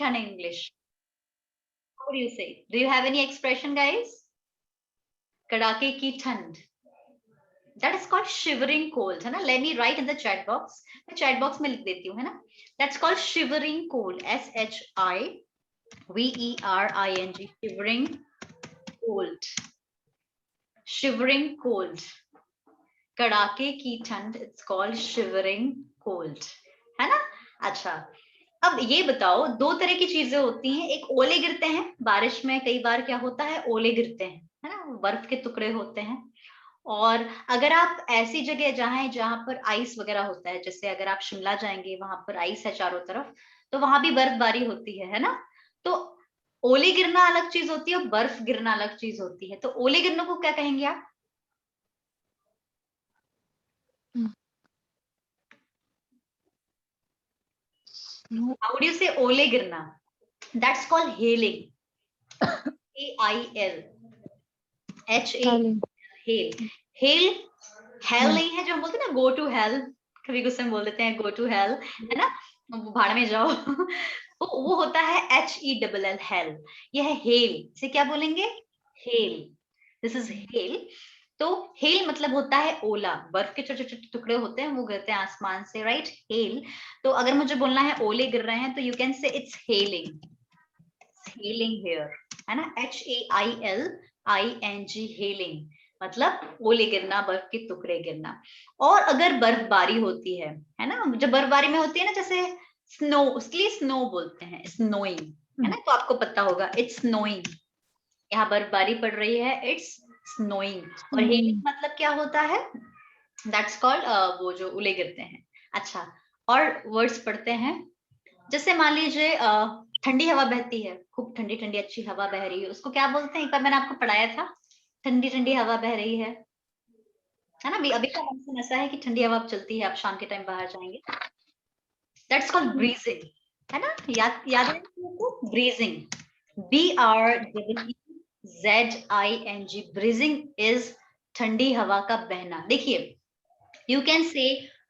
ठंड in English? What do you say? Do you have any expression, guys? कड़ाके की ठंड. That is called shivering cold, है ना? Let me write in the chat box. मैं chat box में लिख देती हूँ, है ना? That's called shivering cold. SHIVERING. Shivering cold. Shivering cold. कड़ाके की ठंड. It's called shivering cold. है ना? अच्छा. अब ये बताओ, दो तरह की चीजें होती हैं. एक ओले गिरते हैं बारिश में. कई बार क्या होता है, ओले गिरते हैं, है ना? बर्फ के टुकड़े होते हैं. और अगर आप ऐसी जगह जहां पर आइस वगैरह होता है, जैसे अगर आप शिमला जाएंगे, वहां पर आइस है चारों तरफ, तो वहां भी बर्फबारी होती है ना? तो ओले गिरना अलग चीज होती है और बर्फ गिरना अलग चीज होती है. तो ओले गिरने को क्या कहेंगे आप? How would you say ओले गिरना? That's called hailing. AIL. HAIL. Hail hell नहीं है जो हम बोलते हैं ना, go to hell. कभी गुस्से में बोल देते हैं go to hell, है ना? भाड़ में जाओ. वो होता है HELL, hell. यह है hail. इसे क्या बोलेंगे? Hail. This is hail. तो हेल मतलब होता है ओला. बर्फ के छोटे छोटे टुकड़े होते हैं, वो गिरते हैं आसमान से, राइट? हेल. तो अगर मुझे बोलना है ओले गिर रहे हैं, तो you can say it's hailing. Hailing here, है ना? HAILING. हेलिंग मतलब ओले गिरना, बर्फ के टुकड़े गिरना. और अगर बर्फबारी होती है ना? जब बर्फबारी में होती है ना, जैसे स्नो, उसके लिए स्नो बोलते हैं, स्नोइंग, है ना? तो आपको पता होगा इट्स स्नोइंग. यहाँ बर्फबारी पड़ रही है, इट्स स्नोइंग. और हेलिंग मतलब क्या होता है? दैट्स कॉल्ड वो जो ओले गिरते हैं. अच्छा, और वर्ड्स पढ़ते हैं. जैसे मान लीजिए ठंडी हवा बहती है, खूब ठंडी ठंडी अच्छी हवा बह रही है, उसको क्या बोलते हैं? एक बार मैंने आपको पढ़ाया था, ठंडी ठंडी हवा बह रही है ना? अभी का मौसम ऐसा है कि ठंडी हवा चलती है, आप शाम के टाइम बाहर जाएंगे. दैट्स कॉल्ड ब्रीजिंग, है ना? याद है आपको? ब्रीजिंग. BREEZING. ब्रीजिंग इज ठंडी हवा का बहना. देखिए, you can say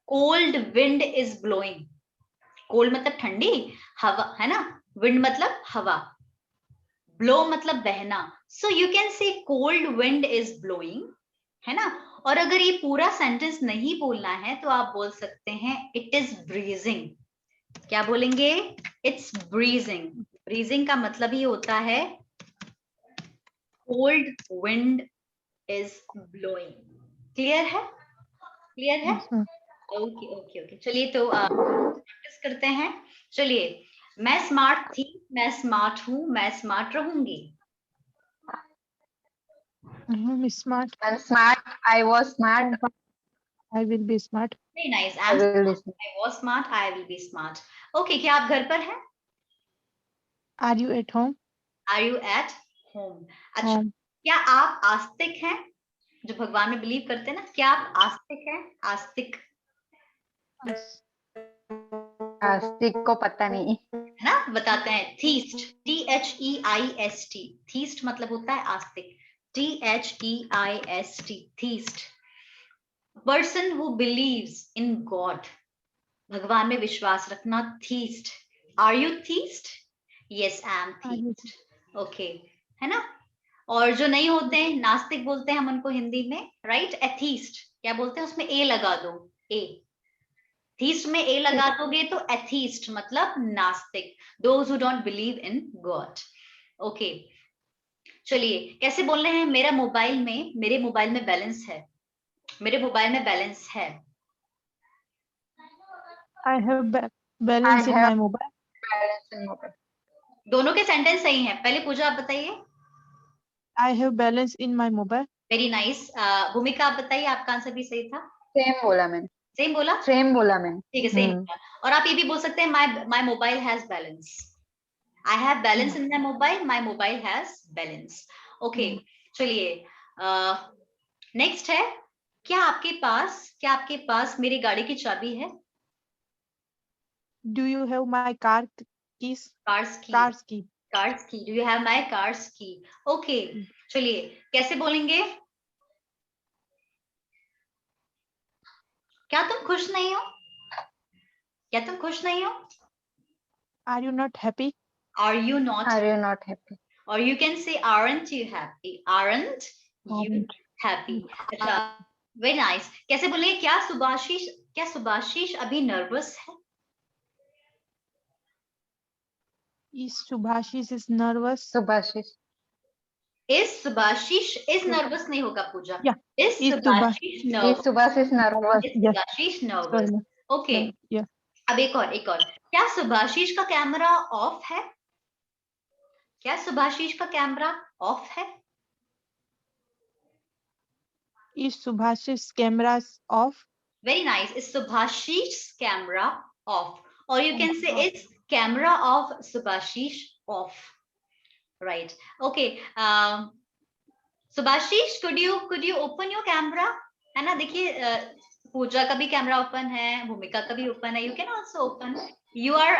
cold wind is blowing. Cold मतलब ठंडी हवा, है ना? विंड मतलब हवा. ब्लो मतलब बहना. So you can say cold wind is blowing, है ना? और अगर ये पूरा सेंटेंस नहीं बोलना है, तो आप बोल सकते हैं इट इज ब्रीजिंग. क्या बोलेंगे? It's bridging. ब्रीजिंग का मतलब ही होता है cold wind is blowing. Clear है? क्लियर है? Okay okay okay. चलिए, तो प्रैक्टिस करते हैं. चलिए, मैं स्मार्ट थी, मैं स्मार्ट हूँ, मैं स्मार्ट रहूंगी. I'm smart. I'm smart. I was smart. I will be smart. Very nice. I will be smart. I was smart. I will be smart. Okay, क्या आप घर पर हैं? Are you at home? Are you at home? अच्छा, क्या आप आस्तिक हैं? जो भगवान में बिलीव करते हैं ना, क्या आप आस्तिक हैं? आस्तिक, आस्तिक को पता नहीं, है ना? बताते हैं. थीस्ट. THEIST. थीस्ट मतलब होता है आस्तिक. THEIST. Theist. Person who believes in God. भगवान में विश्वास रखना. Theist. Are you theist? Yes, I am theist. Okay, है ना? और जो नहीं होते हैं, नास्तिक बोलते हैं हम उनको हिंदी में, राइट? एथीस्ट. क्या बोलते हैं? उसमें ए लगा दो. ए. थीस्ट में ए लगा दोगे तो एथीस्ट मतलब नास्तिक. Those who don't believe in God. Okay, चलिए, कैसे बोल रहे हैं? मेरे मोबाइल में बैलेंस है. मेरे मोबाइल में बैलेंस है. I have balance in my mobile. balance in mobile. दोनों के सेंटेंस सही हैं. पहले पूजा आप बताइए. I have balance in my mobile. Very nice. भूमिका आप बताइए, आपका आंसर भी सही था. सेम बोला मैंने. सेम बोला? सेम बोला मैंने. ठीक है, सेम बोला. और आप ये भी बोल सकते हैं, my mobile has balance. I have balance in my mobile. My mobile has balance. Okay, चलिए, नेक्स्ट है. क्या आपके पास मेरी गाड़ी की चाबी है? Do you have my car keys? Cars की. Car's key. कार्स की. Do you have my cars की? ओके, चलिए, कैसे बोलेंगे? क्या तुम खुश नहीं हो? क्या तुम खुश नहीं हो? Are you not happy? Are you not Are you not happy? or you can say aren't you happy? Aren't you Aren't happy? अच्छा, very nice. कैसे बोले? क्या सुभाशीष अभी नर्वस है? Is Subhashish is nervous? Subhashish. Is Subhashish is nervous नहीं होगा पूजा. Yeah. Is Is Subhashish Is nervous? Subhashish nervous? Is Yes. Subhashish nervous? Sorry. Okay. Yeah. अब एक और. क्या सुभाशीष का कैमरा ऑफ है? क्या सुभाशीष का कैमरा ऑफ है? Is Subhashish's cameras off? Very nice. Is Subhashish's camera off? Or you can say is camera of Subhashish off? Right. Okay. Subhashish, could you open your camera? है ना, देखिए पूजा का भी camera open है, भूमिका का भी ओपन है. You can also open. You are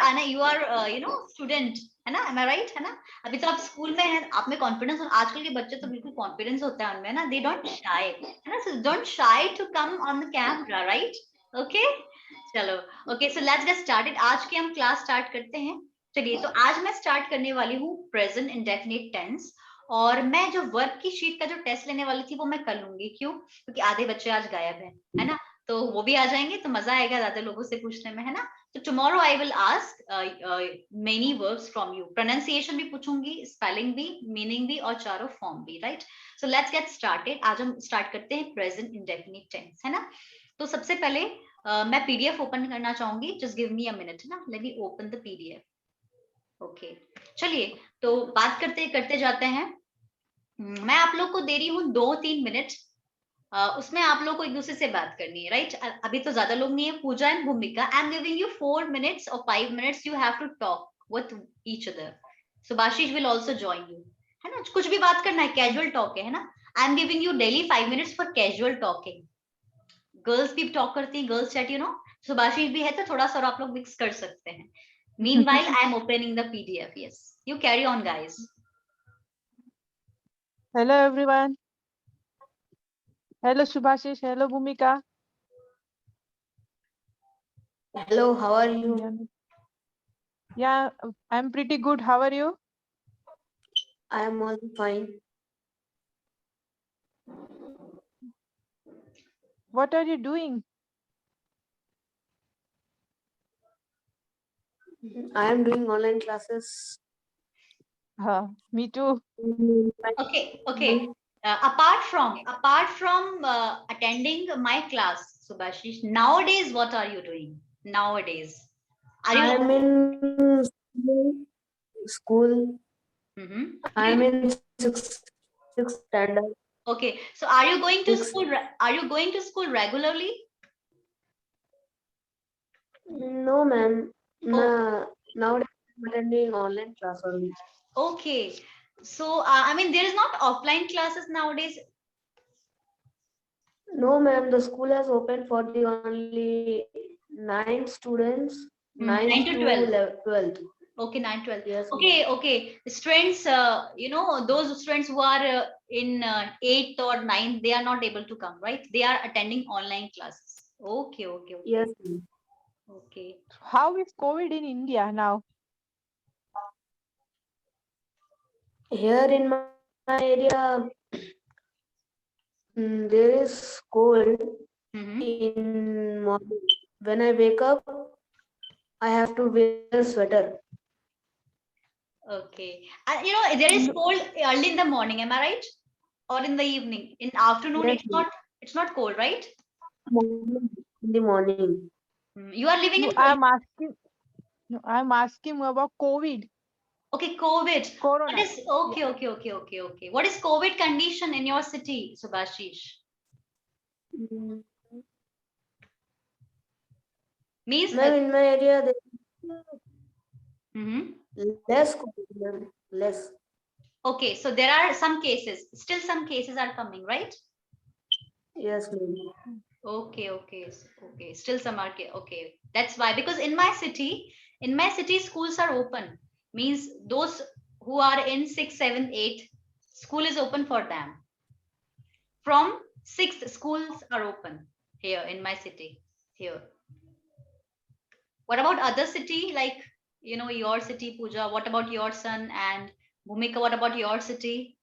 student, है ना? Am I right? है ना? अभी तो आप स्कूल में हैं, आप में कॉन्फिडेंस. आजकल के बच्चे तो बिल्कुल कॉन्फिडेंस होता है उनमें ना. They don't shy, है ना? So don't shy to come on the camera, right? Okay. चलो. Okay, so let's get started. आज की हम क्लास स्टार्ट करते हैं. चलिए, तो आज मैं स्टार्ट करने वाली हूँ प्रेजेंट इंडेफिनिट टेंस. और मैं जो वर्क की शीट का जो टेस्ट लेने वाली थी वो मैं कर लूंगी. क्यों? क्योंकि आधे बच्चे आज गायब हैं, है ना? तो वो भी आ जाएंगे तो मजा आएगा ज्यादा लोगों से पूछने में, है ना? तो tomorrow I will ask many verbs from you. Pronunciation भी पूछूंगी, स्पेलिंग भी, मीनिंग भी और चारों फॉर्म भी. Right. So let's get started. आज हम स्टार्ट करते हैं प्रेजेंट इंडेफिनिट टेंस, है ना? तो सबसे पहले मैं पीडीएफ ओपन करना चाहूंगी. Just give me a minute, है ना? Let me open the PDF. Okay, चलिए तो बात करते जाते हैं. मैं आप लोग को दे रही हूँ 2-3 मिनट. उसमें आप लोग को एक दूसरे से बात करनी है. राइट. अभी तो ज्यादा लोग नहीं है. Puja and Bhoomika, I am giving you 4 minutes और 5 minutes. You have to talk with each other. Subhashish will also join you, है ना? कुछ भी बात करना है, कैजुअल टॉक है ना? आई am giving you daily 5 minutes for casual talking. Girls भी टॉक करती हैं, girls chat, you know. Subhashish भी है तो थोड़ा सा आप लोग मिक्स कर सकते हैं. Meanwhile, I am opening the PDF. Yes, you carry on, guys. Hello everyone. Hello Subhashish. Hello Bhumika. Hello, how are you? Yeah, I'm pretty good. How are you? I am also fine. What are you doing? I am doing online classes. Me too. Okay. Apart from attending my class, Subhashish, nowadays what are you doing? Nowadays, are I you? am in school. Mhm. I am in sixth standard. Okay, so are you going to Six. school? Are you going to school regularly? No, ma'am. Nowadays I am attending online class only. Okay, so I mean there is not offline classes nowadays. No, ma'am. The school has opened for the only 9 students. 9th 9 to 12. 12th. Okay, 9, 12. Yes. Okay. Students, those students who are in 8th or 9th, they are not able to come, right? They are attending online classes. Okay. Yes. Ma'am. Okay. How is COVID in India now? Here in my area, there is cold Mhm. in morning. When I wake up, I have to wear a sweater. Okay. There is cold early in the morning, am I right? Or in the evening? In afternoon, Yes, it's not cold, right? In the morning. You are living in I'm asking about COVID. Okay, COVID. Corona. What is okay. What is COVID condition in your city, Subhashish? Means Ma'am, in my area, there Mhm. is less COVID, ma'am. Less. Okay, so there are some cases. Still some cases are coming, right? Yes, ma'am. Okay. Still some are okay. That's why, because in my city, schools are open. Means those who are in 6th, 7th, 8th, school is open for them. From 6th, schools are open here in my city. Here. What about other city like your city, Pooja? What about your son? And Bhumika, what about your city?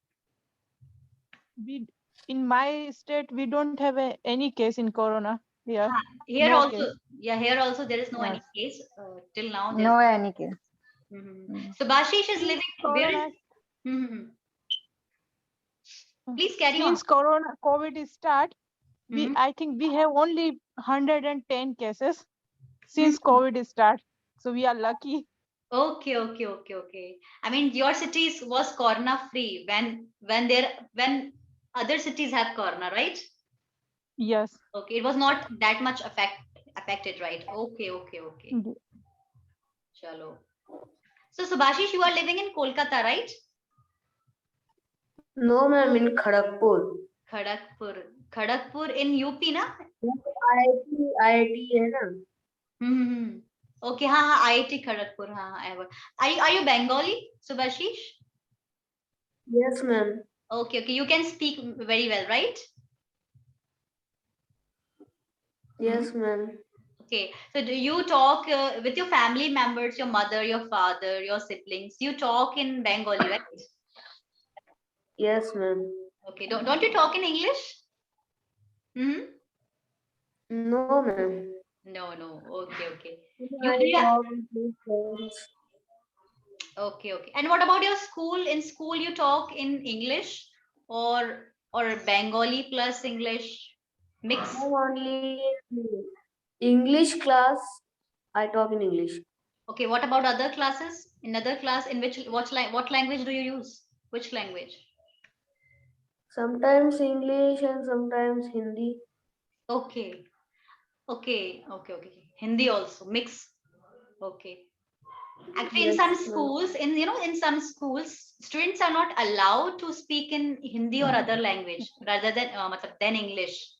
We in my state we don't have any case in corona here. Here No also, case. here also there is no any Yes. case till now. No any case. Mm-hmm. So Bashish is Since living where corona is? Mm-hmm. Please carry on. since corona COVID is start, Mm-hmm. I think we have only 110 cases since Mm-hmm. COVID is start. So we are lucky. Okay. I mean, your cities was corona free when other cities have corona, right? Yes. Okay, it was not that much affected, right? Okay. Mm. Chalo. So Subhashish, you are living in Kolkata, right? No, ma'am, in Kharagpur. Kharagpur in UP, na? IIT है ना? Hmm. Okay, हाँ, IIT Kharagpur, हाँ, I have. Are you Bengali, Subhashish? Yes, ma'am. Okay, you can speak very well, right? Yes, ma'am. Okay, so do you talk with your family members, your mother, your father, your siblings? You talk in Bengali, right? Yes, ma'am. Okay, don't you talk in English? Mm-hmm. No, ma'am. No. Okay. I You talk with friends. okay. And what about your school? In school, you talk in English or Bengali plus English mix? I'm only English class. I talk in English. Okay, what about other classes? In other class, in what language do you use? Which language? Sometimes English and sometimes Hindi. Okay. Hindi also mix. Okay. Actually, in Yes, some ma'am. schools, in some schools, students are not allowed to speak in Hindi or other language rather than English,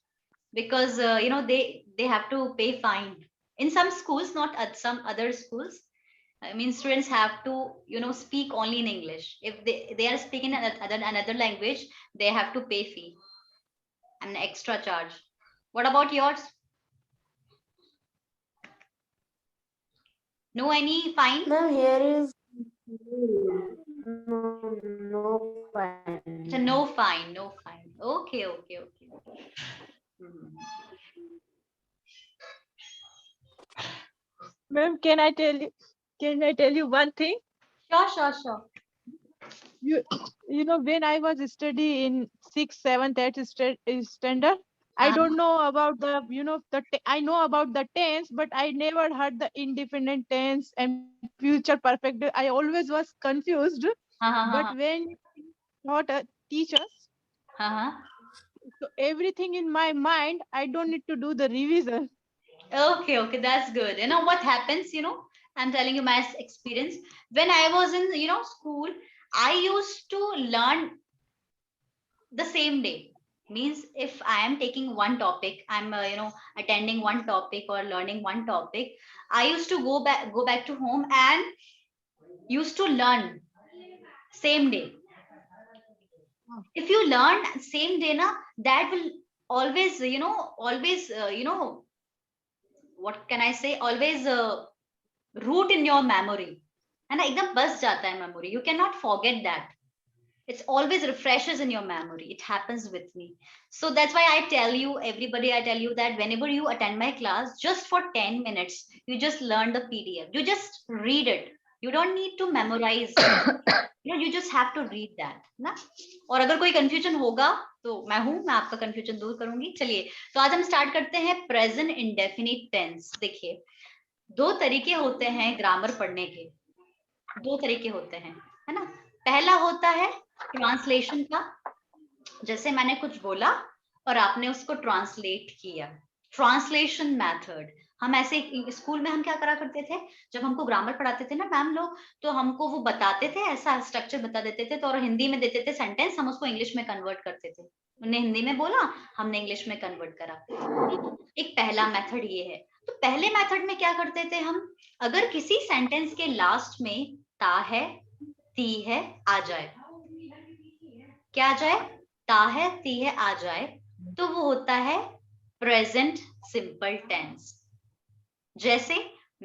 because they have to pay fine. In some schools, not at some other schools. I mean, students have to speak only in English. If they are speaking another language, they have to pay fee, an extra charge. What about yours? No any fine? Ma'am, here is no fine. It's a no fine. Okay. Mhm. Ma'am, can I tell you one thing? Sure. You know, when I was study in 6th, 7th, 8th standard, I Uh-huh. don't know about I know about the tense, but I never heard the independent tense and future perfect. I always was confused. But Uh-huh. when taught teach us, Uh-huh. so everything in my mind, I don't need to do the revision. Okay, that's good. You know what happens, I'm telling you my experience. When I was in, school, I used to learn the same day. Means if I am taking one topic, I'm, attending one topic or learning one topic, I used to go back to home and used to learn same day. If you learn same day, na, that will always, what can I say? Always root in your memory. And एकदम बस जाता है memory. You cannot forget that. It's always refreshes in your memory. It happens with me. So that's why I tell you, everybody, I tell you that whenever you attend my class, just for 10 minutes, you just learn the PDF. You just read it. You don't need to memorize. You just have to read that. ना? और अगर कोई confusion होगा तो मैं आपका confusion दूर करूंगी. चलिए, तो आज हम स्टार्ट करते हैं प्रेजेंट इंडेफिनिट टेंस. देखिए, दो तरीके होते हैं ग्रामर पढ़ने के. दो तरीके होते हैं, है ना. पहला होता है ट्रांसलेशन का. जैसे मैंने कुछ बोला और आपने उसको ट्रांसलेट किया. Translation method. हम ऐसे स्कूल में हम क्या करा करते थे, जब हमको ग्रामर पढ़ाते थे ना मैम लोग, तो हमको वो बताते थे, ऐसा स्ट्रक्चर बता देते थे, तो और हिंदी में देते थे सेंटेंस, हम उसको इंग्लिश में कन्वर्ट करते थे. उन्हें हिंदी में बोला, हमने इंग्लिश में कन्वर्ट करा. एक पहला मेथड ये है. तो पहले मेथड में क्या करते थे हम, अगर किसी सेंटेंस के लास्ट में ता है, ती है, आ जाए. क्या आ जाए? ता है, ती है, आ जाए, तो वो होता है प्रेजेंट सिंपल टेंस. जैसे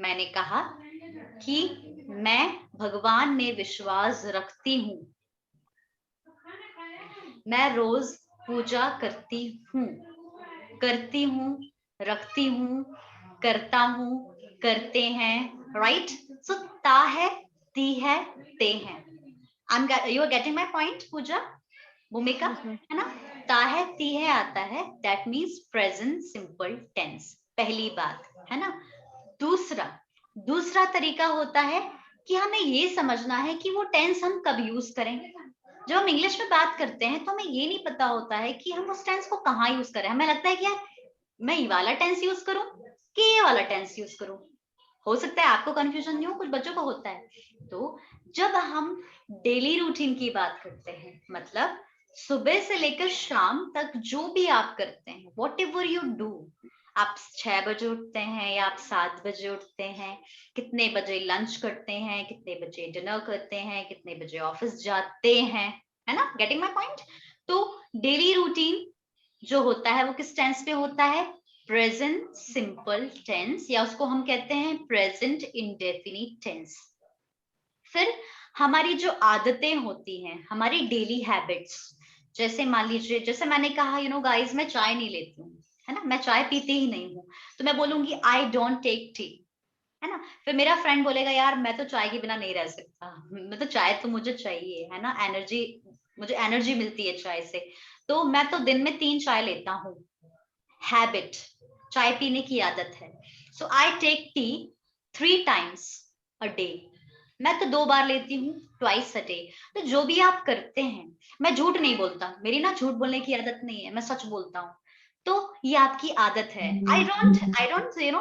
मैंने कहा कि मैं भगवान में विश्वास रखती हूँ। मैं रोज पूजा करती हूँ, रखती हूँ, करता हूँ, करते हैं, राइट? सो ता है, ती है, ते हैं। You are getting my point Puja, Bhumika? Yes, ma'am. है ना? ता है, ती है आता है, that means present simple tense, पहली बात, है ना? दूसरा तरीका होता है कि हमें ये समझना है कि वो टेंस हम कब यूज करें। जब हम इंग्लिश में बात करते हैं तो हमें ये नहीं पता होता है कि हम उस टेंस को कहाँ यूज करें। हमें लगता है कि यार मैं ये वाला टेंस यूज करूं कि ये वाला टेंस यूज करूं। हो सकता है आपको कंफ्यूजन नहीं हो, कुछ बच्चों को होता है। तो जब हम डेली रूटीन की बात करते हैं, मतलब सुबह से लेकर शाम तक जो भी आप करते हैं, वॉट एवर यू डू, आप 6 बजे उठते हैं या आप 7 बजे उठते हैं, कितने बजे लंच करते हैं, कितने बजे डिनर करते हैं, कितने बजे ऑफिस जाते हैं, है ना? Getting my point? तो डेली रूटीन जो होता है वो किस टेंस पे होता है? प्रेजेंट सिंपल टेंस, या उसको हम कहते हैं प्रेजेंट इंडेफिनिट टेंस। फिर हमारी जो आदतें होती हैं, हमारी डेली हैबिट्स, जैसे मान लीजिए, जैसे मैंने कहा यू नो गाइस, मैं चाय नहीं लेती हूँ, है ना? मैं चाय पीती ही नहीं हूँ, तो मैं बोलूंगी आई डोंट टेक टी, है ना? फिर मेरा फ्रेंड बोलेगा यार मैं तो चाय के बिना नहीं रह सकता, मैं तो चाय तो मुझे चाहिए, है ना? एनर्जी, मुझे एनर्जी मिलती है चाय से, तो मैं तो दिन में 3 चाय लेता हूँ। हैबिट, चाय पीने की आदत है। So I take tea 3 times a day, मैं तो 2 बार लेती हूँ, ट्वाइस अ डे। तो जो भी आप करते हैं, मैं झूठ नहीं बोलता, मेरी ना झूठ बोलने की आदत नहीं है, मैं सच बोलता हूँ। तो ये आपकी आदत है। I don't you know,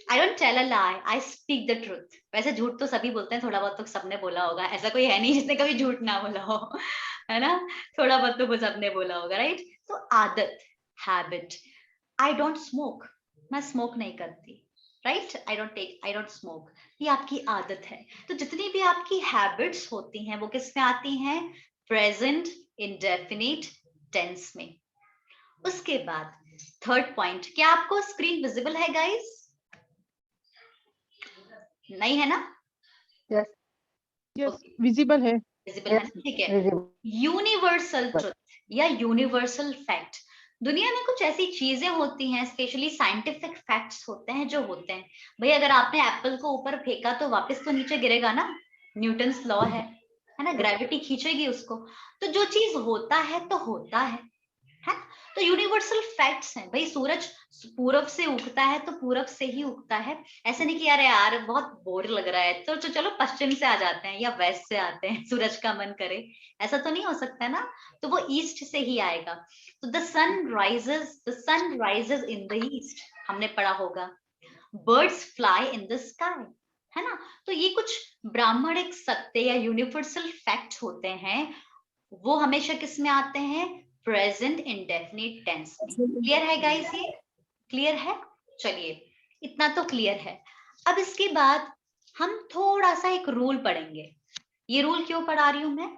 I don't tell a lie, I speak the truth. वैसे झूठ तो सभी बोलते हैं, थोड़ा बहुत तो सबने बोला होगा, ऐसा कोई है नहीं जिसने कभी झूठ ना बोला हो, है ना? थोड़ा बहुत तो सबने बोला होगा, राइट? तो आदत, हैबिट, आई डोंट स्मोक, मैं स्मोक नहीं करती, राइट? आई डोंट स्मोक, ये आपकी आदत है। तो जितनी भी आपकी हैबिट्स होती हैं वो किस में आती हैं? प्रेजेंट इंडेफिनिट टेंस में। उसके बाद थर्ड पॉइंट, क्या आपको स्क्रीन विजिबल है गाइस? नहीं है ना? Yes. Yes, visible है. विजिबल है Yes. ना? ठीक है। Visible. यूनिवर्सल ट्रुथ या यूनिवर्सल फैक्ट, दुनिया में कुछ ऐसी चीजें होती हैं, स्पेशली साइंटिफिक फैक्ट्स होते हैं जो होते हैं, भाई अगर आपने एप्पल को ऊपर फेंका तो वापस तो नीचे गिरेगा ना, न्यूटन्स लॉ है ना? ग्रेविटी खींचेगी उसको। तो जो चीज होता है तो होता है ना? तो यूनिवर्सल फैक्ट्स हैं भाई, सूरज पूरब से उगता है तो पूरब से ही उगता है। ऐसे नहीं कि यार बहुत बोर लग रहा है तो चलो पश्चिम से आ जाते हैं या वेस्ट से आते हैं, सूरज का मन करे, ऐसा तो नहीं हो सकता ना। तो वो ईस्ट से ही आएगा। तो the sun rises in the east, हमने पढ़ा होगा। Birds fly in the sky, है ना? तो ये कुछ ब्राह्मणिक सत्य या यूनिवर्सल फैक्ट होते हैं, वो हमेशा किस में आते हैं? प्रेजेंट इंडेफिनिट टेंस में। क्लियर है गाइस? ये क्लियर है? चलिए, इतना तो क्लियर है। अब इसके बाद हम थोड़ा सा एक रूल पढ़ेंगे। ये रूल क्यों पढ़ा रही हूं मैं?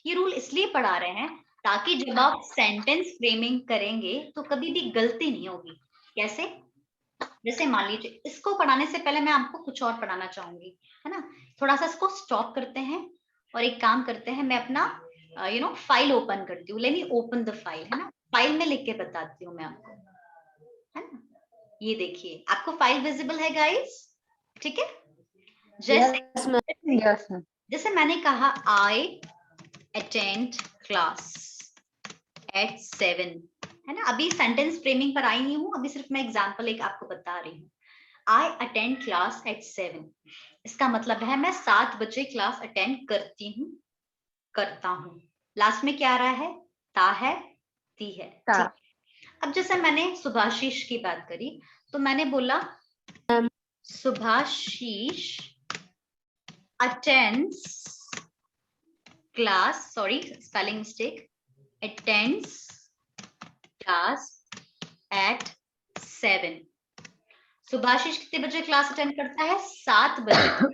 ये रूल इसलिए पढ़ा रहे हैं ताकि जब आप सेंटेंस फ्रेमिंग करेंगे तो कभी भी गलती नहीं होगी। कैसे? जैसे मान लीजिए, इसको पढ़ाने से पहले मैं आपको कुछ और पढ़ाना चाहूंगी, है ना? थोड़ा सा इसको स्टॉप करते हैं और एक काम करते हैं, मैं अपना फाइल ओपन करती हूँ। Let me open the file, है ना? फाइल में लिख के बताती हूँ मैं आपको, है ना? ये देखिए, आपको फाइल विजिबल है गाइस? ठीक है। Yes, ma'am. Yes, ma'am. जैसे मैंने कहा आई अटेंड क्लास एट 7, है ना? अभी सेंटेंस फ्रेमिंग पर आई नहीं हूँ, अभी सिर्फ मैं एग्जांपल एक आपको बता रही हूँ। आई अटेंड क्लास एट 7, इसका मतलब है मैं 7 बजे क्लास अटेंड करती हूँ, करता हूँ। लास्ट में क्या आ रहा है? ता है, ती है। ता। ठीक। अब जैसे मैंने सुभाशीष की बात करी तो मैंने बोला Subhashish attends class, sorry spelling mistake, attends class at 7। Subhashish कितने बजे क्लास अटेंड करता है? 7 बजे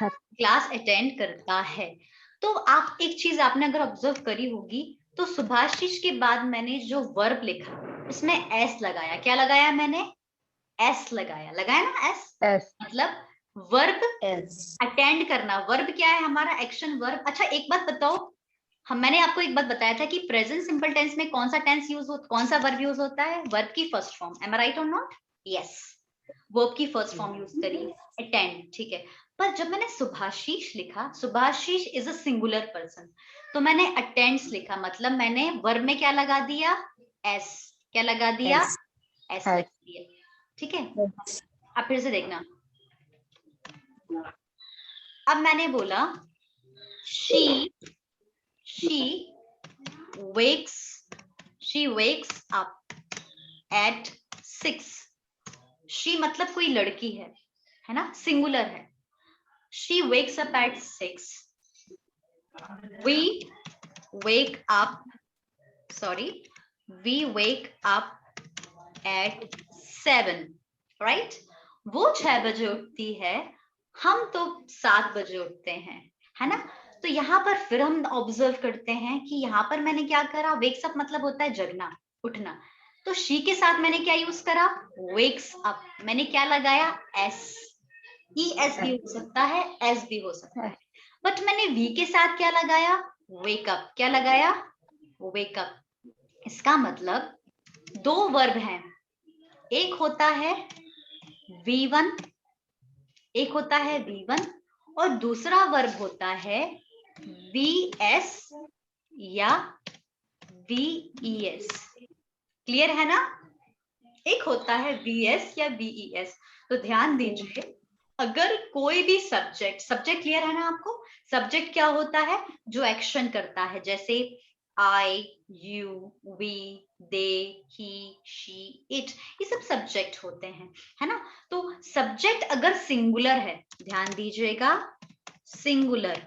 क्लास अटेंड करता है। तो आप एक चीज आपने अगर ऑब्जर्व करी होगी तो सुभाशीष के बाद मैंने जो वर्ब लिखा उसमें एस लगाया। क्या लगाया मैंने? एस लगाया ना? S S. मतलब वर्ब S. अटेंड करना, वर्ब क्या है हमारा, एक्शन वर्ब। अच्छा एक बात बताओ, मैंने आपको एक बात बताया था कि प्रेजेंट सिंपल टेंस में कौन सा टेंस यूज होता, कौन सा वर्ब यूज होता है, वर्ब की फर्स्ट फॉर्म। एम आई राइट और नॉट? यस, वर्ब की फर्स्ट फॉर्म यूज करी, अटेंड, ठीक है। पर जब मैंने सुभाशीष लिखा, Subhashish is a singular person, तो मैंने अटेंड्स लिखा, मतलब मैंने वर्ब में क्या लगा दिया, एस। क्या लगा दिया, S. एस लगा दिया, ठीक है। अब फिर से देखना, अब मैंने बोला she wakes up at 6। she मतलब कोई लड़की है ना, सिंगुलर है। she wakes up at 6, we wake up at 7, right. वो 6 बजे उठती है, हम तो 7 बजे उठते हैं, है ना। तो यहाँ पर फिर हम ऑब्जर्व करते हैं कि यहाँ पर मैंने क्या करा, वेक्स अप मतलब होता है जगना, उठना, तो शी के साथ मैंने क्या यूज करा, वेक्स अप, मैंने क्या लगाया, एस। ई एस भी हो सकता है, एस भी हो सकता है, बट मैंने वी के साथ क्या लगाया, वेकअप। क्या लगाया, वेकअप। इसका मतलब दो वर्ब हैं, एक होता है V1, एक होता है V1 और दूसरा वर्ब होता है VS या VES। क्लियर है ना, एक होता है VS या VES। तो ध्यान दीजिए, अगर कोई भी सब्जेक्ट क्लियर है ना आपको, सब्जेक्ट क्या होता है, जो एक्शन करता है, जैसे I, you, we, they, he, she, it, ये सब सब्जेक्ट होते हैं, है ना। तो सब्जेक्ट अगर सिंगुलर है, ध्यान दीजिएगा, सिंगुलर,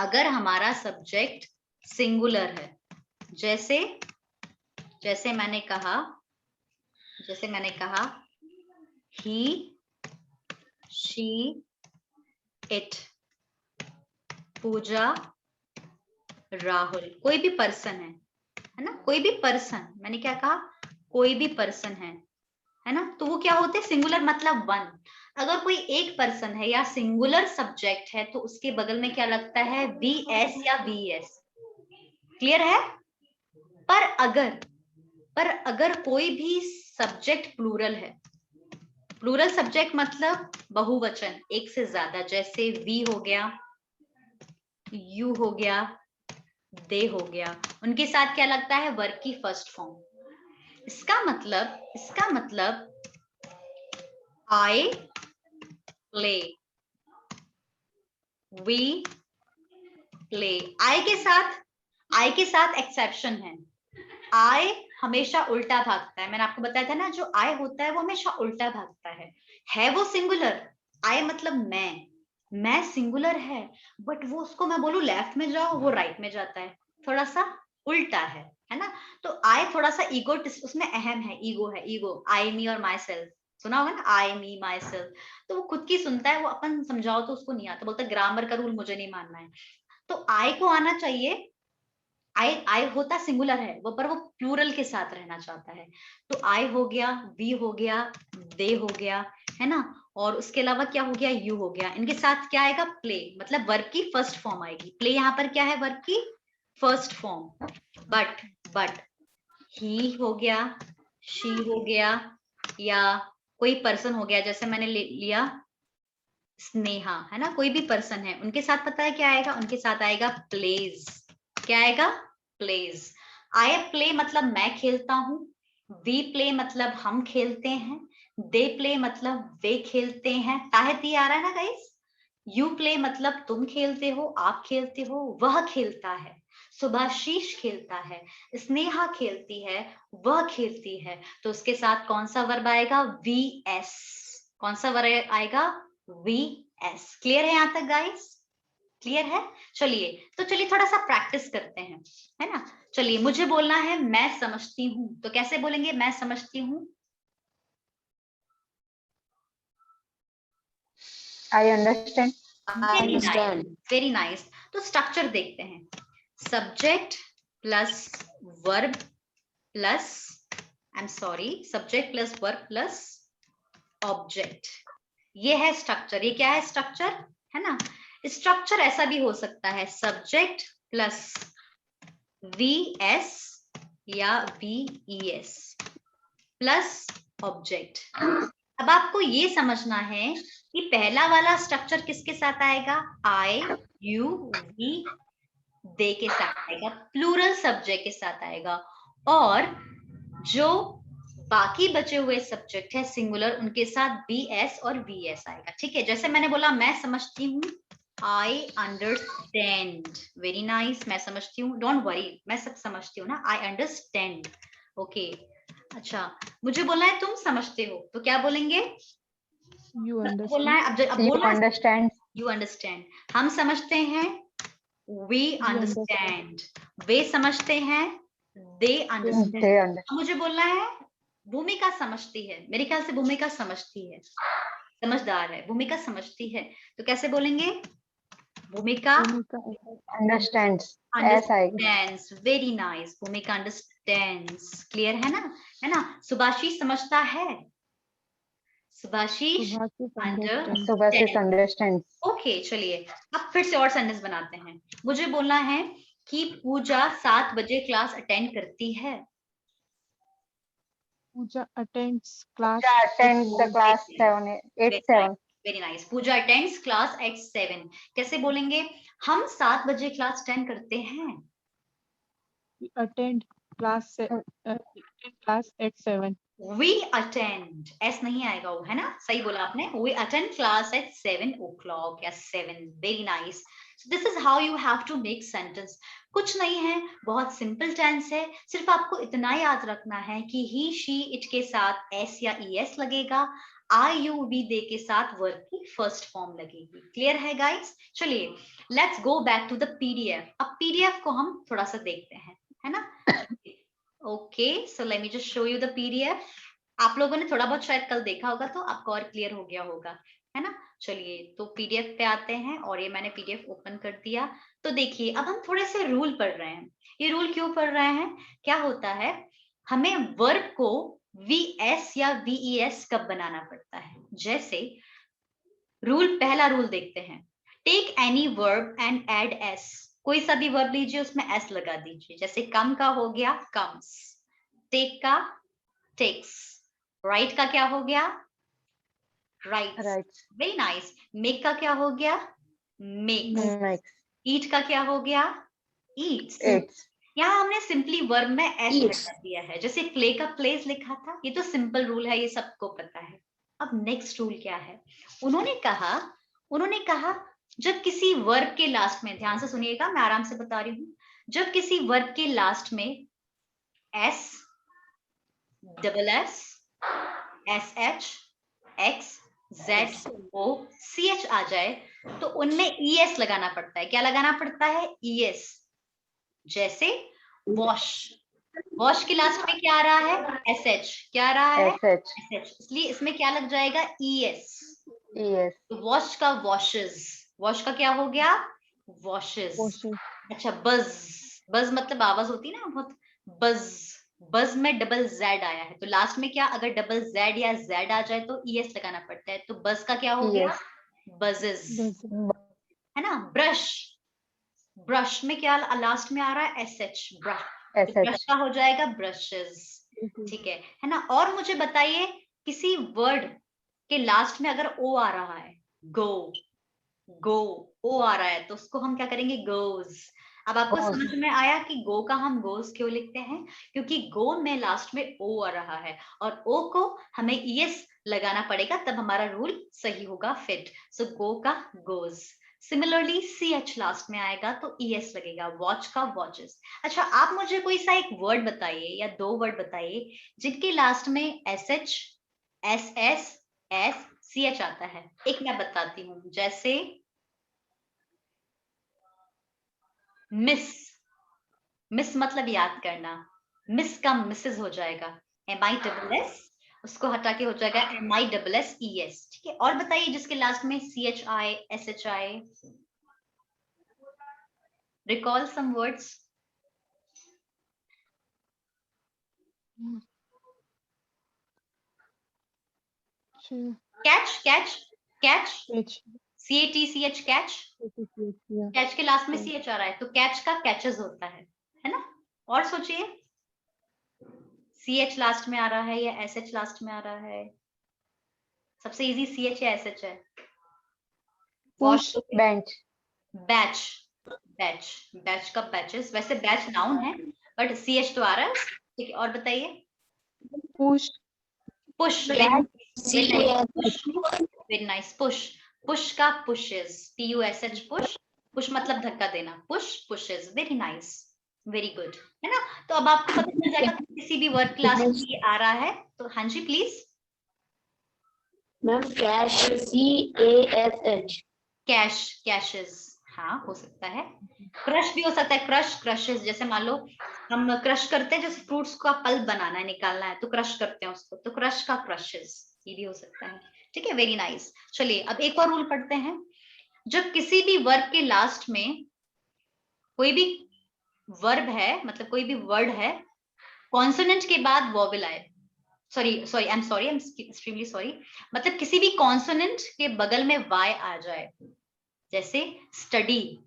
अगर हमारा सब्जेक्ट सिंगुलर है, जैसे मैंने कहा he, she, it, पूजा, राहुल, कोई भी पर्सन है ना, कोई भी पर्सन, मैंने क्या कहा, कोई भी पर्सन है ना, तो वो क्या होते हैं, सिंगुलर मतलब वन। अगर कोई एक पर्सन है या सिंगुलर सब्जेक्ट है, तो उसके बगल में क्या लगता है, VS या VS। क्लियर है। पर अगर कोई भी सब्जेक्ट प्लूरल है, प्लूरल सब्जेक्ट मतलब बहुवचन, एक से ज्यादा, जैसे वी हो गया, यू हो गया, दे हो गया, उनके साथ क्या लगता है, वर्ब की फर्स्ट फॉर्म। इसका मतलब I play, we play। I के साथ एक्सेप्शन है, I हमेशा उल्टा भागता है, मैंने आपको बताया था ना, जो I होता है वो हमेशा उल्टा भागता है वो सिंगुलर। I मतलब मैं सिंगुलर है, बट वो उसको मैं बोलूं लेफ्ट में जाओ, वो राइट में जाता है, थोड़ा सा उल्टा है ना। तो आई थोड़ा सा ईगो उसमें अहम है, ईगो, आई मी और माई सेल्फ, सुना होगा ना, आई मी माई सेल्फ। तो वो खुद की सुनता है, वो अपन समझाओ तो उसको नहीं आता, बोलता है ग्रामर का रूल मुझे नहीं मानना है। तो आई को आना चाहिए, आई होता सिंगुलर है वो, पर वो प्लूरल के साथ रहना चाहता है। तो आई हो गया, वी हो गया, दे हो गया, है ना, और उसके अलावा क्या हो गया, यू हो गया। इनके साथ क्या आएगा, प्ले, मतलब वर्ब की फर्स्ट फॉर्म आएगी। प्ले यहाँ पर क्या है, वर्ब की फर्स्ट फॉर्म। बट ही हो गया, शी हो गया, या कोई पर्सन हो गया, जैसे मैंने लिया स्नेहा, है ना, कोई भी पर्सन है, उनके साथ पता है क्या आएगा, उनके साथ आएगा प्लेज। क्या आएगा, प्लेज। आई प्ले मतलब मैं खेलता हूँ, वी प्ले मतलब हम खेलते हैं, दे प्ले मतलब वे खेलते हैं, ताहती आ रहा है ना गाइस। यू प्ले मतलब तुम खेलते हो, आप खेलते हो, वह खेलता है, सुभाशीष खेलता है, स्नेहा खेलती है, वह खेलती है। तो उसके साथ कौन सा वर्ब आएगा, VS। कौन सा वर्ब आएगा, VS। क्लियर है यहाँ तक गाइस, क्लियर है। चलिए थोड़ा सा प्रैक्टिस करते हैं, है ना। चलिए, मुझे बोलना है मैं समझती हूँ, तो कैसे बोलेंगे, मैं समझती हूँ, I understand. Very nice. तो स्ट्रक्चर देखते हैं, subject plus verb plus subject plus verb plus object, ये है स्ट्रक्चर। ये क्या है? स्ट्रक्चर है ना। स्ट्रक्चर ऐसा भी हो सकता है, सब्जेक्ट प्लस VS या VES प्लस ऑब्जेक्ट। अब आपको ये समझना है कि पहला वाला स्ट्रक्चर किसके साथ आएगा? I, you, we, they के साथ आएगा, प्लूरल सब्जेक्ट के साथ आएगा। और जो बाकी बचे हुए सब्जेक्ट है सिंगुलर, उनके साथ BS और VS आएगा। ठीक है, जैसे मैंने बोला मैं समझती हूँ, I understand, वेरी नाइस, मैं समझती हूँ, डोंट वरी, मैं सब समझती हूँ ना, I understand, ओके। अच्छा, मुझे बोलना है तुम समझते हो, तो क्या बोलेंगे? You बोलना understand. है, अब You बोलना है, understand. you understand, हम समझते हैं, we understand, वे समझते हैं, they understand। They understand. अब मुझे बोलना है भूमिका समझती है, मेरे ख्याल से भूमिका समझती है, समझदार है, भूमिका समझती है, तो कैसे बोलेंगे? भूमिका Bhumika Understands. ऐसा आएगा. understands, very nice, भूमिका understands, क्लियर है ना? सुभाषी समझता है, Subhashish Subhasis understands. Subhasis understands। understands. Okay, चलिए अब फिर से और सेंटेंस बनाते हैं। मुझे बोलना है कि पूजा 7 बजे क्लास अटेंड करती है। Pooja attends class. Pooja attends the class 7. Very nice, Puja attends class at 7। कैसे बोलेंगे? हम 7 बजे क्लास अटेंड करते हैं। Attend class. Attend class at 7. We attend, S नहीं आएगा वो, है ना? सही बोला आपने, we attend class at 7 o'clock या 7, very nice। So this is how you have to make sentence। कुछ नहीं है, बहुत सिंपल टेंस है, सिर्फ आपको इतना याद रखना है कि he, she, it के साथ S या ES लगेगा, I, you, we, they के साथ वर्ब की फर्स्ट फॉर्म लगेगी। क्लियर है गाइस? चलिए let's go back to the PDF। अब PDF को हम थोड़ा सा देखते हैं, है ना? Okay, so let me just show you the PDF। आप लोगों ने थोड़ा बहुत शायद कल देखा होगा, तो आपको और क्लियर हो गया होगा, है ना? चलिए तो PDF पे आते हैं, और ये मैंने PDF ओपन कर दिया। तो देखिए अब हम थोड़े से रूल पढ़ रहे हैं। ये रूल क्यों पढ़ रहे हैं? क्या होता है, हमें वर्ब को VS या VES कब बनाना पड़ता है। जैसे पहला रूल देखते हैं, take any verb and add S। कोई सा भी वर्ब लीजिए, उसमें S लगा दीजिए। जैसे कम का हो गया comes, टेक का takes, राइट का क्या हो गया? writes, Right. Very nice. Make का क्या हो गया? makes। Makes. ईट का क्या हो गया? eats। It's. यहाँ हमने सिंपली वर्ब में S Eats। लगा दिया है, जैसे प्ले का प्लेस लिखा था। ये तो सिंपल रूल है, ये सबको पता है। अब नेक्स्ट रूल क्या है? उन्होंने कहा जब किसी वर्ब के लास्ट में, ध्यान से सुनिएगा, मैं आराम से बता रही हूँ, जब किसी वर्ब के लास्ट में S, double S, SH, X, Z, O, CH आ जाए, तो उनमें ES लगाना पड़ता है। क्या लगाना पड़ता है? ES। जैसे वॉश, वॉश के लास्ट में क्या आ रहा है? SH। क्या आ रहा है? SH. SH, इसलिए इसमें क्या लग जाएगा? ES। ES. तो वॉश का वॉशेस, वॉश का क्या हो गया? वॉशेस। Washes. अच्छा, बज, बज मतलब आवाज होती है ना बहुत, बज, बज में डबल Z आया है, तो लास्ट में क्या, अगर डबल Z या Z आ जाए तो ES लगाना पड़ता है। तो बज का क्या हो गया? बजेस, Does. है ना? ब्रश, ब्रश में क्या लास्ट में आ रहा है? SH, ब्रश, तो SH. ब्रश का हो जाएगा ब्रशेस। ठीक है ना? और मुझे बताइए, किसी वर्ड के लास्ट में अगर O आ रहा है, गो, गो, O आ रहा है, तो उसको हम क्या करेंगे? गोज। अब आपको Goes. समझ में आया कि गो का हम गोज क्यों लिखते हैं? क्योंकि गो में लास्ट में O आ रहा है, और O को हमें ES लगाना पड़ेगा, तब हमारा रूल सही होगा, फिट। सो गो का गोज। सिमिलरली CH लास्ट में आएगा तो ES लगेगा, वॉच का वॉचेस। अच्छा, आप मुझे कोई सा एक वर्ड बताइए या 2 वर्ड बताइए जिनके लास्ट में SH, SS, S, CH आता है। एक मैं बताती हूँ, जैसे मिस, मिस मतलब याद करना, मिस का मिसेस हो जाएगा, MISS, उसको हटा के हो जाएगा MISSES। ठीक है, और बताइए जिसके लास्ट में CHI, SHI, recall some words. Catch, catch, catch, Catch. CATCH, catch, Yeah. Catch के लास्ट में Yeah. CH आ रहा है तो कैच का कैचेस होता है ना। और सोचिए CH लास्ट में आ रहा है या SH लास्ट में आ रहा है? सबसे इजी CH या SH है? Push. bench, batch, batch, batch का बैचेस, वैसे बैच नाउन है बट CH तो आ रहा है। ठीक है, और बताइए। Push. Push, very nice, push, push का पुशेस, PUSH, पुश, पुश मतलब धक्का देना, push, pushes, very nice, very good, है ना। तो अब आपको पता चल जाएगा किसी भी वर्ड क्लास में ये आ रहा है तो हाँ जी please. Ma'am cash, CASH। Cash, cashes, हाँ हो सकता है। क्रश भी हो सकता है, क्रश, क्रशेस, जैसे मान लो हम क्रश करते हैं, जैसे फ्रूट्स का पल्प बनाना है, निकालना है तो क्रश करते हैं उसको, तो क्रश का क्रशेस, ये भी हो सकता है। ठीक है, वेरी नाइस। चलिए अब एक और रूल पढ़ते हैं। जब किसी भी वर्ब के लास्ट में कोई भी वर्ब है, मतलब कोई भी वर्ड है, कॉन्सोनेंट के बाद वॉवेल आए, sorry I am extremely sorry, मतलब किसी भी कॉन्सोनेंट के बगल में वाई आ जाए, जैसे स्टडी,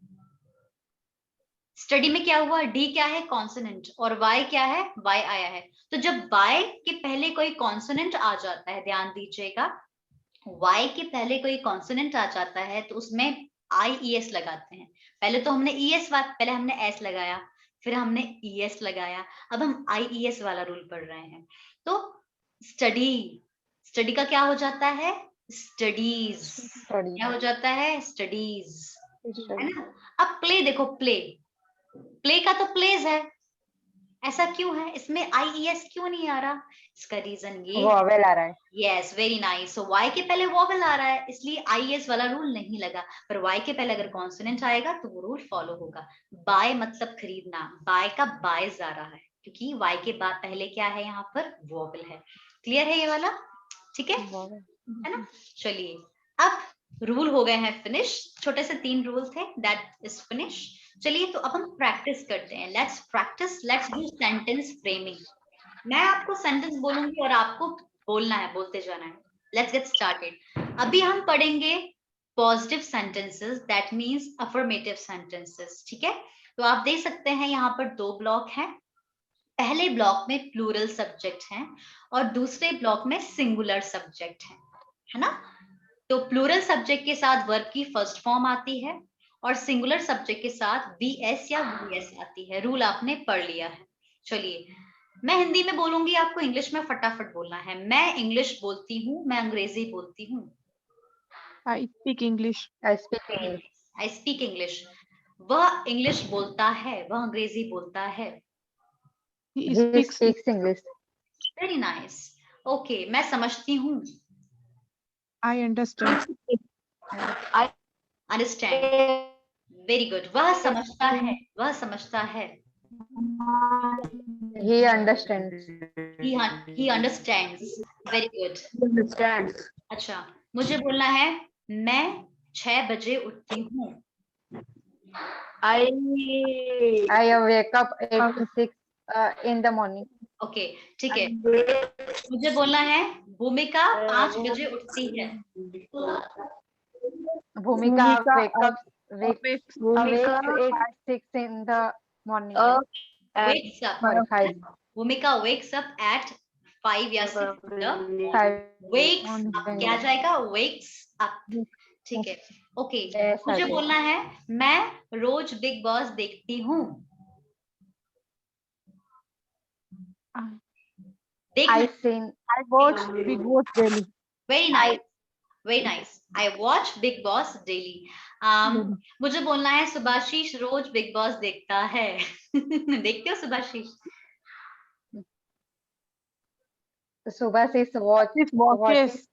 स्टडी में क्या हुआ, डी क्या है, कॉन्सोनेंट, और वाई क्या है, वाई आया है। तो जब वाई के पहले कोई कॉन्सोनेंट आ जाता है, ध्यान दीजिएगा, वाई के पहले कोई कॉन्सोनेंट आ जाता है तो उसमें IES लगाते हैं। पहले तो हमने ES, पहले हमने S लगाया, फिर हमने ES लगाया, अब हम IES वाला रूल पढ़ रहे हैं। तो स्टडी, स्टडी का क्या हो जाता है, स्टडीज, study, क्या हो जाता है, स्टडीज, है study. ना। अब प्ले देखो, प्ले, प्ले का तो प्लेज है, ऐसा क्यों है, इसमें IES क्यों नहीं आ रहा, इसका रीजन ये, Vowel आ रहा है. यस वेरी नाइस, सो वाई के पहले वॉवेल आ रहा है इसलिए IES वाला रूल नहीं लगा, पर वाई के पहले अगर कॉन्सोनेंट आएगा तो वो रूल फॉलो होगा। बाय मतलब खरीदना, बाय का बायज आ रहा है क्योंकि वाई के बाद पहले क्या है, यहाँ पर वॉवेल है। क्लियर है ये वाला, ठीक है, Vowel. है ना। चलिए अब रूल हो गए हैं फिनिश, छोटे से 3 रूल थे, दैट इज फिनिश। चलिए तो अब हम प्रैक्टिस करते हैं, let's practice, let's do sentence framing. मैं आपको सेंटेंस बोलूंगी और आपको बोलना है, बोलते जाना है। Let's get started. अभी हम पढ़ेंगे positive sentences, that means affirmative sentences, ठीक है। तो आप देख सकते हैं यहाँ पर 2 ब्लॉक हैं, पहले ब्लॉक में प्लूरल सब्जेक्ट हैं और दूसरे ब्लॉक में सिंगुलर सब्जेक्ट है ना। तो प्लूरल सब्जेक्ट के साथ वर्ब की फर्स्ट फॉर्म आती है और सिंगुलर सब्जेक्ट के साथ VS या VS आती है। रूल आपने पढ़ लिया है। चलिए मैं हिंदी में बोलूंगी, आपको इंग्लिश में फटाफट बोलना है। मैं इंग्लिश बोलती हूँ, मैं अंग्रेजी बोलती हूँ। I speak English. I speak English. I speak English. वह इंग्लिश बोलता है, वह अंग्रेजी बोलता है। He He speaks. speaks English. Very nice, okay. मैं समझती हूँ, I understand. Understand, very good. वह समझता है, वह समझता है। He understands. he understands, very good. Understands. अच्छा, मुझे बोलना है मैं 6 बजे उठती हूँ। I I wake up at 6 in the morning. Okay ठीक है, मुझे बोलना है भूमिका 5 बजे उठती है। Bhumika Bhumika wakes Bhumika at 6 in the morning. wakes up, Sorry, 5. भूमिका wakes up at 5 या 6 in the morning। 5. wakes morning. up क्या आ जाएगा, wakes up, ठीक है। ओके Yes, मुझे I बोलना है मैं रोज बिग बॉस देखती हूँ। देखना, I I watch Big Boss daily. Very nice, very nice. I watch big boss daily. मुझे बोलना है सुभाशीष रोज बिग बॉस देखता है। देखते हो Subhashish? Subhasis This watches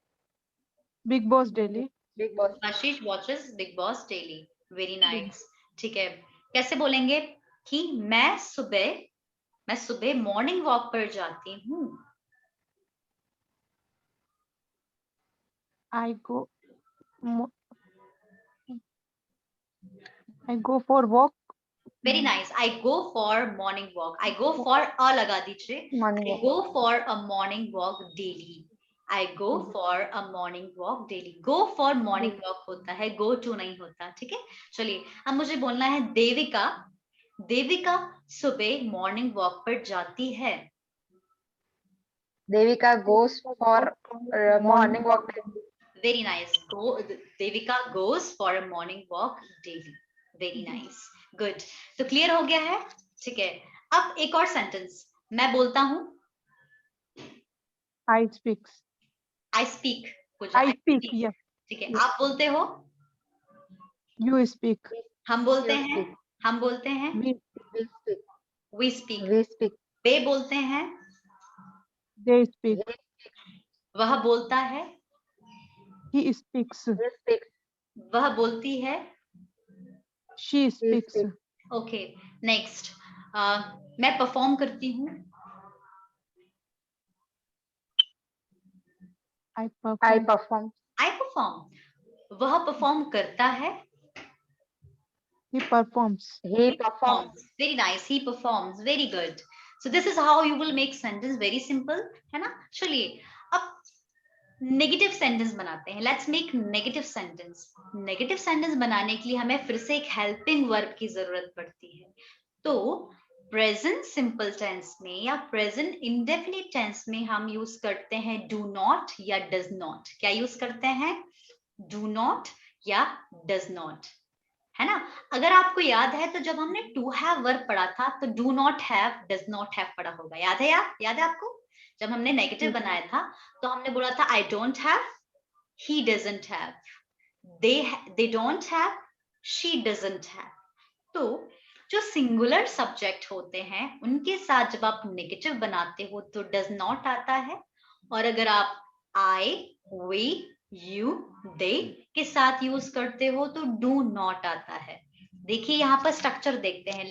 Big Boss daily. Big Boss. Subhashish watches big boss daily, very nice, ठीक है। कैसे बोलेंगे कि मैं सुबह मॉर्निंग वॉक पर जाती हूँ। I go for walk. Very nice, I go for morning walk, I go for a लगा दीजिए, Morning I walk. Go for a morning walk daily, I go for a morning walk daily. Go for morning walk होता है, go to नहीं होता, ठीक है। चलिए अब मुझे बोलना है देविका, देविका सुबह मॉर्निंग वॉक पर जाती है। Devika goes for morning walk. Very nice. Devika goes for a morning walk daily. Very nice. Good. तो क्लियर हो गया है, ठीक है। अब एक और सेंटेंस मैं बोलता हूँ, I speak. I speak. I speak. Yeah. ठीक है, आप बोलते हो, You speak. हम बोलते You हैं, speak. हम बोलते हैं, We, we speak, We speak. वे बोलते हैं, they speak. वह बोलता है, He speaks. We speak. वह बोलती है। She speaks. speaks. Okay next, मैं परफॉर्म करती हूँ, I I perform. perform. I perform, वह परफॉर्म करता है, He performs. He performs. Very nice, he performs, very good. So this is how you will make sentence, very simple, है ना। चलिए अब नेगेटिव सेंटेंस बनाते हैं। Let's make negative sentence. Negative sentence बनाने के लिए हमें फिर से एक हेल्पिंग वर्ब की जरूरत पड़ती है। तो प्रेजेंट सिंपल टेंस में या प्रेजेंट इंडेफिनिट टेंस में हम यूज करते हैं डू नॉट या डज नॉट। क्या यूज करते हैं? डू नॉट या डज नॉट, है ना। अगर आपको याद है तो जब हमने टू हैव वर्ब पढ़ा था तो do not have, does not have पढ़ा होगा। याद है यार? याद है आपको? जब हमने नेगेटिव बनाया था तो हमने बोला था I don't have, he doesn't have, they don't have, she doesn't have. तो जो सिंगुलर सब्जेक्ट होते हैं उनके साथ जब आप नेगेटिव बनाते हो तो डज नॉट आता है, और अगर आप आई, वी, यू, दे के साथ यूज करते हो तो डू नॉट आता है। देखिए यहाँ पर स्ट्रक्चर देखते हैं।